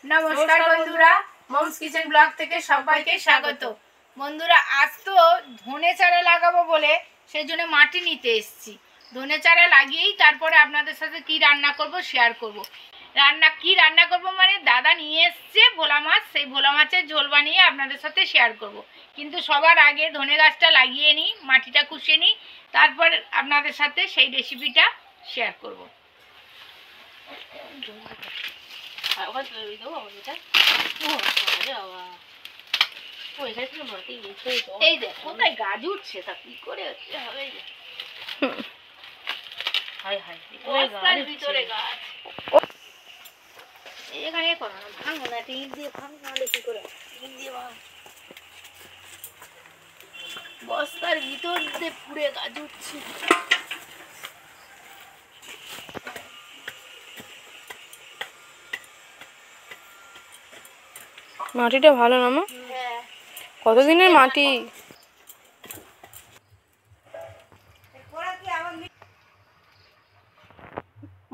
নমস্কার বন্ধুরা, moms kitchen blog থেকে সবাইকে স্বাগত। বন্ধুরা, আজ তো ধনে চারা লাগাবো বলে সেই জন্য মাটি নিতে এসেছি। ধনে চারা লাগিয়েই তারপরে আপনাদের সাথে কি রান্না করব শেয়ার করব। রান্না করব মানে দাদা নিয়ে এসছে ভোলা মাছ, সেই ভোলা মাছের ঝোল বানিয়ে আপনাদের সাথে শেয়ার করব। কিন্তু সবার আগে ধনে গাছটা লাগিয়ে নিই, মাটিটা কুষিয়ে নিই, তারপর আপনাদের সাথে সেই রেসিপিটা শেয়ার করব। এই যে কোথায় গাছ উঠছে তা কি করে হবে? ভিতরে গাছ এখানে ভাঙো না, ইট দিয়ে ভাঙো, নাহলে কি করে ইট দিয়ে ভাঙো। বস্তার ভিতর দিয়ে পুড়ে গাছ উঠছে। মাটিটা ভালো না মা? হ্যাঁ, কতদিনের মাটি?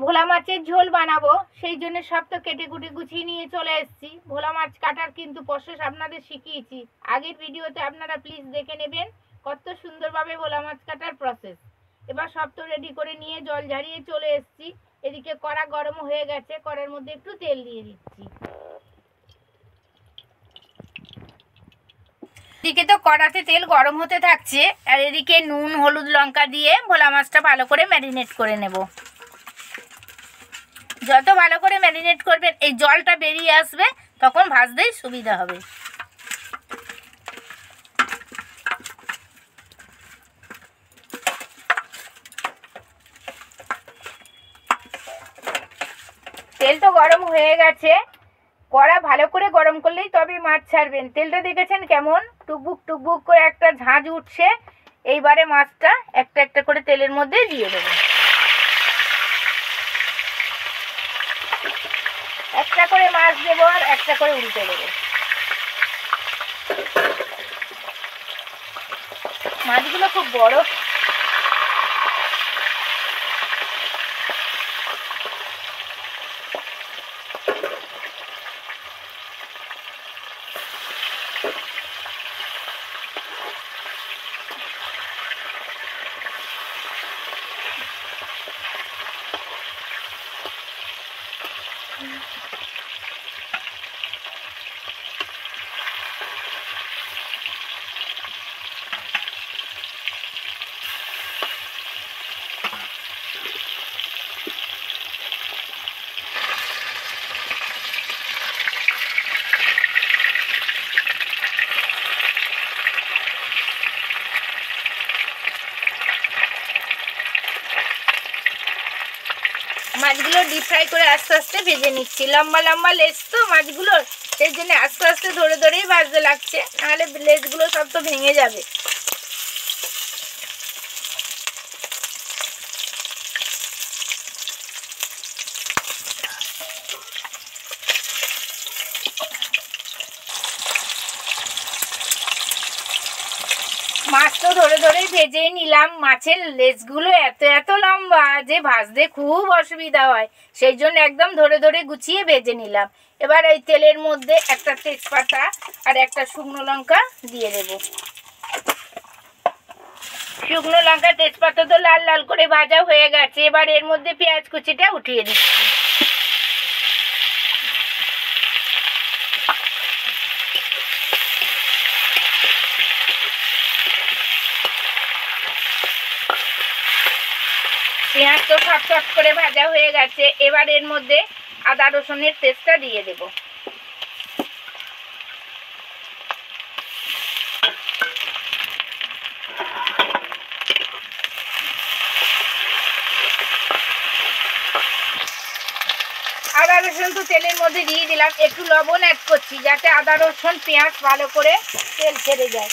ভোলা মাছের ঝোল বানাবো, সেই জন্য সব তো কেটে কুটে গুছিয়ে নিয়ে চলে এসেছি। ভোলা মাছ কাটার কিন্তু প্রসেস আপনাদের শিখিয়েছি আগের ভিডিওতে, আপনারা প্লিজ দেখে নেবেন কত সুন্দরভাবে ভোলা মাছ কাটার প্রসেস। এবার সব তো রেডি করে নিয়ে জল ঝারিয়ে চলে এসেছি। এদিকে কড়া গরম হয়ে গেছে, কড়ার মধ্যে একটু তেল দিয়ে দিচ্ছি। এদিকে তো কড়াতে তেল গরম হতে থাকছে, আর এদিকে নুন হলুদ লঙ্কা দিয়ে ভোলা মাছটা ভালো করে ম্যারিনেট করে নেব। যত ভালো করে ম্যারিনেট করবেন এই জলটা বেরিয়ে আসবে, তখন ভাজতেই সুবিধা হবে। তেল তো গরম হয়ে গেছে, কড়া ভালো করে গরম করলেই তবে মাছ ছাড়বেন। তেলটা দেখেছেন কেমন টুকবুক টুকবুক করে একটা ঝাঁঝ উঠছে। এইবারে মাছটা একটা একটা করে তেলের মধ্যে দিয়ে দেবো। একটা করে মাছ দেবো আর একটা করে উল্টে দেবো। মাছগুলো খুব বড়। মাছগুলো ডিপ ফ্রাই করে আস্তে আস্তে ভেজে নিচ্ছি। লম্বা লম্বা লেজ তো মাছগুলোর, সেই জন্য আস্তে আস্তে ধরে ধরেই ভাজতে লাগছে, নাহলে লেজগুলো সব তো ভেঙে যাবে। মাছ তো ধরে ধরেই ভেজেই নিলাম। মাছের লেজগুলো এত এত লম্বা যে ভাজতে খুব অসুবিধা হয়, সেই জন্য একদম ধরে ধরে গুছিয়ে ভেজে নিলাম। এবার এই তেলের মধ্যে একটা তেজপাতা আর একটা শুকনো লঙ্কা দিয়ে দেব। শুকনো লঙ্কা তেজপাতা তো লাল লাল করে ভাজা হয়ে গেছে, এবার এর মধ্যে পেঁয়াজ কুচিটা উঠিয়ে দিচ্ছি। পেঁয়াজ তো ফট করে ভাজা হয়ে গেছে, এবার এর মধ্যে আদা রসুনের পেস্টটা দিয়ে দেব। আদা রসুন তো তেলের মধ্যে দিয়ে দিলাম, একটু লবণ অ্যাড করছি যাতে আদা রসুন পেঁয়াজ ভালো করে তেল ছেড়ে যায়।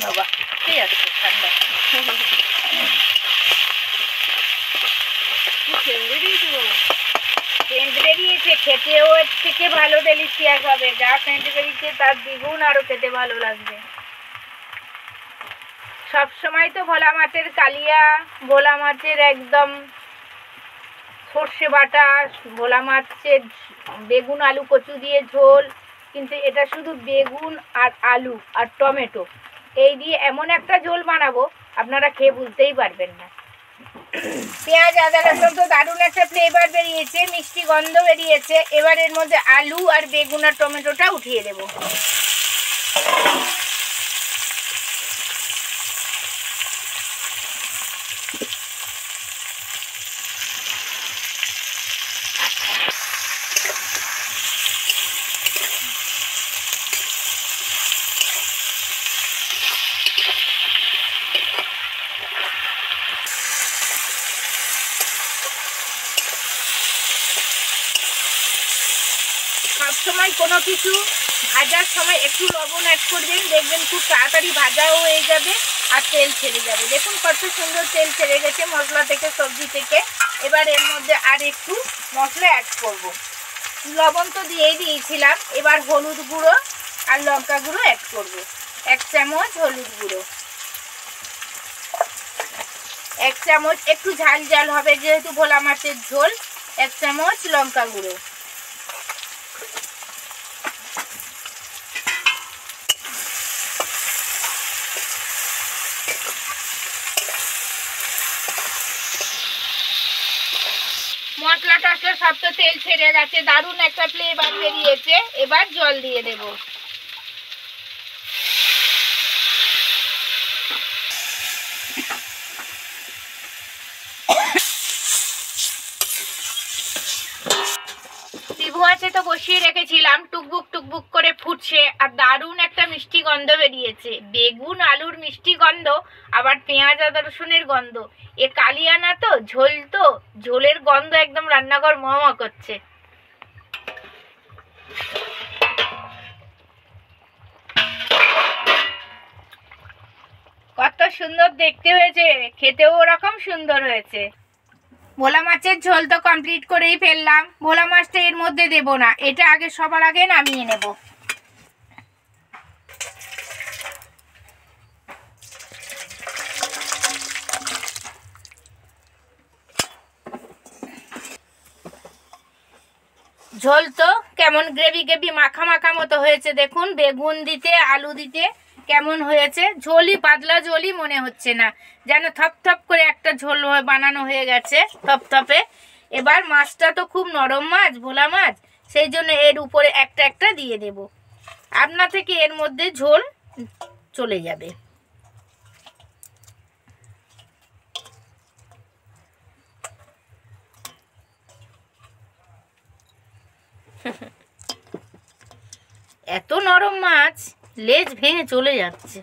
বাবা ঠিক আছে, ঠান্ডা সেন্ট বেরিয়েছে, খেতেও এর থেকে ভালো ডেলিশিয়াস হবে। যা সেন্ট বেরিয়েছে তার দ্বিগুণ আরো খেতে ভালো লাগবে। সব সময় তো ভোলা মাছের কালিয়া, ভোলা মাছের একদম সর্ষে বাটা, ভোলা মাছের বেগুন আলু কচু দিয়ে ঝোল, কিন্তু এটা শুধু বেগুন আর আলু আর টমেটো এই দিয়ে এমন একটা ঝোল বানাবো আপনারা খেয়ে বুঝতেই পারবেন না। পেঁয়াজ আদা রসুন তো দারুণ একটা ফ্লেভার বেরিয়েছে, মিষ্টি গন্ধ বেরিয়েছে। এবার এর মধ্যে আলু আর বেগুন আর টমেটোটা উঠিয়ে দেবো। সবসময় কোনো কিছু ভাজার সময় একটু লবণ অ্যাড করবেন, দেখবেন খুব তাড়াতাড়ি ভাজাও হয়ে যাবে আর তেল ছেড়ে যাবে। দেখুন কত সুন্দর তেল ছেড়ে গেছে মশলা থেকে, সবজি থেকে। এবার এর মধ্যে আর একটু মশলা অ্যাড করব। লবণ তো দিয়েই দিয়েছিলাম। এবার হলুদ গুঁড়ো আর লঙ্কা গুঁড়ো অ্যাড করব। 1 চামচ হলুদ গুঁড়ো, 1 চামচ, একটু ঝাল ঝাল হবে যেহেতু ভোলা মাছের ঝোল, 1 চামচ লঙ্কা গুঁড়ো, মশলা টসলা সব তো তেল ছেড়ে গেছে, দারুণ একটা ফ্লেভার বেরিয়েছে। এবার জল দিয়ে দেব। টিভু আছে তো বসিয়ে রেখেছিলাম, টুকবুক টুকবুক করে ফুটছে আর দারুণ একটা মিষ্টি গন্ধ বেরিয়েছে। বেগুন আলুর মিষ্টি গন্ধ, আবার পেঁয়াজ আদা রসুনের গন্ধ। এ কালিয়ানা তো ঝোল, তো ঝোলের গন্ধ একদম রান্নাঘর মহমা করছে। কত সুন্দর দেখতে হয়েছে, খেতেও ওরকম সুন্দর হয়েছে। ভোলা মাছের ঝোল তো কমপ্লিট করেই ফেললাম। ভোলা মাছটা এর মধ্যে দেব না, এটা আগে সবার আগে নামিয়ে নেব। ঝোল তো কেমন গ্রেভি গ্রেভি মাখা মাখা মতো হয়েছে। দেখুন বেগুন দিতে আলু দিতে কেমন হয়েছে। ঝোলই পাতলা ঝোলই মনে হচ্ছে না, যেন থপথপ করে একটা ঝোল বানানো হয়ে গেছে থপথপে। এবার মাছটা তো খুব নরম মাছ, ভোলা মাছ, সেই জন্য এর উপরে একটা একটা দিয়ে দেব। আপনা থেকে এর মধ্যে ঝোল চলে যাবে। এত নরম মাছ, লেজ ভেঙে চলে যাচ্ছে।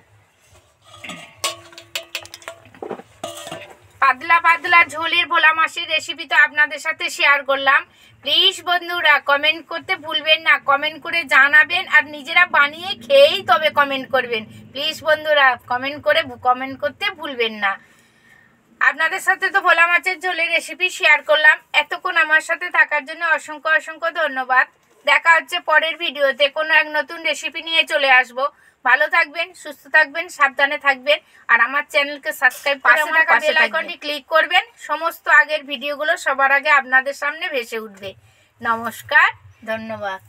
পাতলা পাতলা ঝোলের ভোলা মাছের রেসিপি তো আপনাদের সাথে শেয়ার করলাম। প্লিজ বন্ধুরা কমেন্ট করতে ভুলবেন না, কমেন্ট করে জানাবেন আর নিজেরা বানিয়ে খেয়েই তবে কমেন্ট করবেন। প্লিজ বন্ধুরা কমেন্ট করতে ভুলবেন না। আপনাদের সাথে তো ভোলা মাছের ঝোলের রেসিপি শেয়ার করলাম। এতক্ষণ আমার সাথে থাকার জন্য অসংখ্য অসংখ্য ধন্যবাদ। দেখা হচ্ছে পরের ভিডিওতে, কোনো এক নতুন রেসিপি নিয়ে চলে আসব। ভালো থাকবেন, সুস্থ থাকবেন, সাবধানে থাকবেন আর আমার চ্যানেলকে সাবস্ক্রাইব করে আমার বেল আইকনটি ক্লিক করবেন। সমস্ত আগের ভিডিওগুলো সবার আগে আপনাদের সামনে ভেসে উঠবে। নমস্কার, ধন্যবাদ।